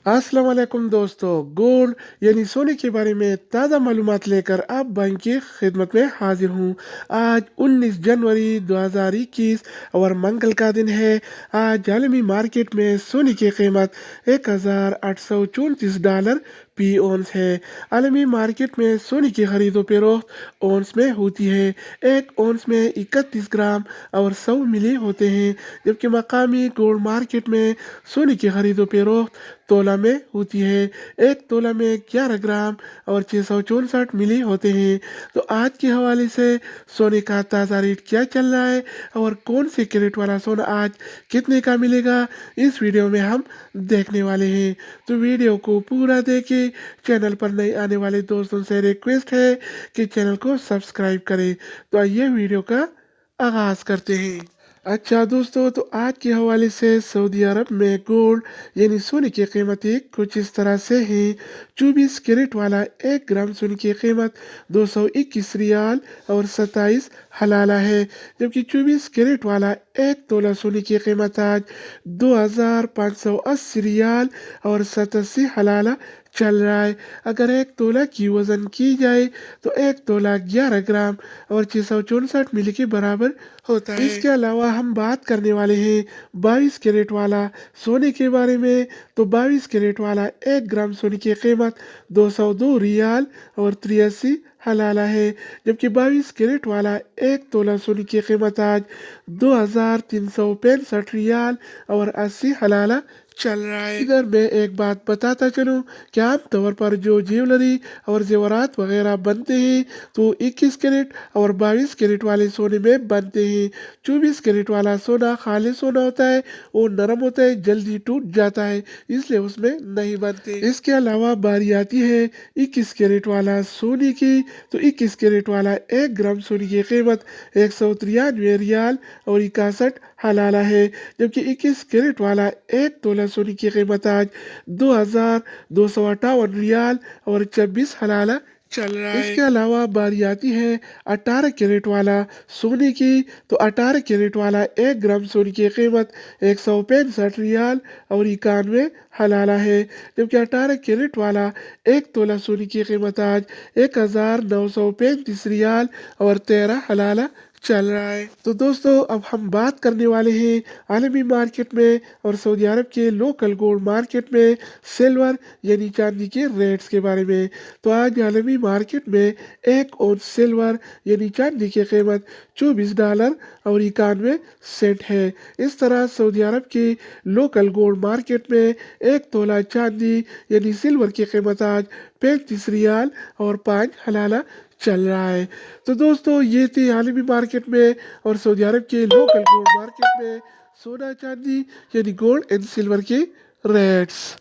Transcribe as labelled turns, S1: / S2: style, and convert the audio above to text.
S1: अस्सलाम वालेकुम दोस्तों। गोल्ड यानी सोने के बारे में ताज़ा मालूमात लेकर आप भाई की खिदमत में हाजिर हूँ। आज 19 जनवरी 2021 और मंगल का दिन है। आज आलमी मार्केट में सोने की कीमत $1834 फी औंस है। आलमी मार्केट में सोने की खरीदो फरोख्त औंस में होती है। एक औंस में 31 ग्राम और 100 मिली होते हैं, जबकि मकामी गोल्ड मार्केट में सोने की खरीदो फरोख्त तोला में होती है। एक तोला में 11 ग्राम और 664 मिली होते हैं। तो आज के हवाले से सोने का ताज़ा रेट क्या चल रहा है और कौन से कैरेट वाला सोना आज कितने का मिलेगा, इस वीडियो में हम देखने वाले हैं। तो वीडियो को पूरा देखें। चैनल पर नए आने वाले दोस्तों से रिक्वेस्ट है कि चैनल को सब्सक्राइब करें। तो आइए वीडियो का आगाज करते हैं। अच्छा दोस्तों, तो आज के हवाले से सऊदी अरब में गोल्ड यानी सोने की कीमतें कुछ इस तरह से हैं। 24 कैरेट वाला 1 ग्राम सोने की कीमत 221 रियाल और 27 हलाला है, जबकि 24 कैरेट वाला 1 तोला सोने की कीमत आज 2580 रियाल और 87 हलाला चल रहा है। अगर 1 तोला की वजन की जाए तो 1 तोला 11 ग्राम और 664 मिली के बराबर होता है। इसके अलावा हम बात करने वाले हैं 22 कैरेट वाला सोने के बारे में। तो 22 कैरेट वाला 1 ग्राम सोने की कीमत 202 रियाल और 83 हलाला है, जबकि 22 कैरेट वाला 1 तोला सोने की कीमत आज 2365 रियाल और 80 हलाला चल रहा है। इधर मैं एक बात बताता चलूं कि आम तौर पर जो ज्वेलरी और जेवरात वगैरह बनते हैं तो 21 कैरेट और 22 कैरेट वाले सोने में बनते हैं। 24 कैरेट वाला सोना खालिश सोना होता है, वो नरम होता है, जल्दी टूट जाता है, इसलिए उसमें नहीं बनते। इसके अलावा बारी आती है 21 कैरेट वाला सोने की। तो 21 कैरेट वाला 1 ग्राम सोने की कीमत 193 रियाल और 61 हलाला है, जबकि 21 कैरेट वाला 1 तोला सोने की कीमत आज 2258 रियाल और 26 हलाला चल रहा है। इसके अलावा बारी आती है 18 कैरेट वाला सोने की। तो 18 कैरेट वाला 1 ग्राम सोने की कीमत 165 रियाल और 91 हलाला है, जबकि 18 कैरेट वाला 1 तोला सोने की कीमत आज 1935 रियाल और 13 हलाला चल रहा है। तो दोस्तों, अब हम बात करने वाले हैं आलमी मार्केट में और सऊदी अरब के लोकल गोल्ड मार्केट में सिल्वर यानी चांदी के रेट्स के बारे में। तो आज आलमी मार्केट में 1 औंस सिल्वर यानी चांदी की कीमत $24 और 91 सेंट है। इस तरह सऊदी अरब के लोकल गोल्ड मार्केट में 1 तोला चांदी यानी सिल्वर की कीमत आज 35 रियाल और 5 हलाला चल रहा है। तो दोस्तों, ये थी आलमी मार्केट में और सऊदी अरब के लोकल गोल्ड मार्केट में सोना चांदी यानी गोल्ड एंड सिल्वर के रेट्स।